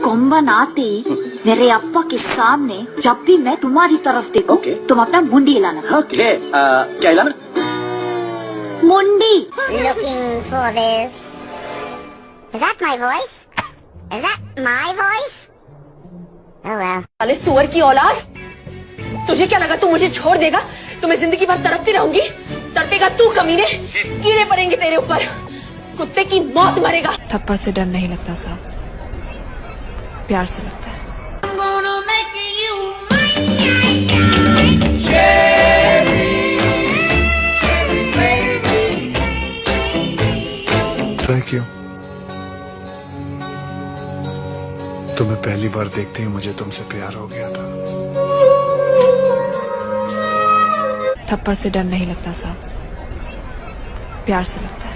कोम्बन आते ही मेरे अप्पा के सामने जब भी मैं तुम्हारी तरफ देखूं तुम अपना मुंडी हिलाना। ओके, क्या हिलाना? मुंडी। Looking for this. Is that my voice? Is that my voice? Oh well. साले सुअर की औलाद, तुझे क्या लगा तू मुझे छोड़ देगा तो मैं जिंदगी भर तड़पती रहूंगी? तड़पेगा तू कमीने, कीड़े पड़ेंगे तेरे ऊपर, कुत्ते की मौत मरेगा। थप्पड़ से डर नहीं लगता साहब, प्यार से लगता है। क्यों? तुम्हें पहली बार देखते ही मुझे तुमसे प्यार हो गया था। थप्पड़ से डर नहीं लगता साहब, प्यार से लगता है।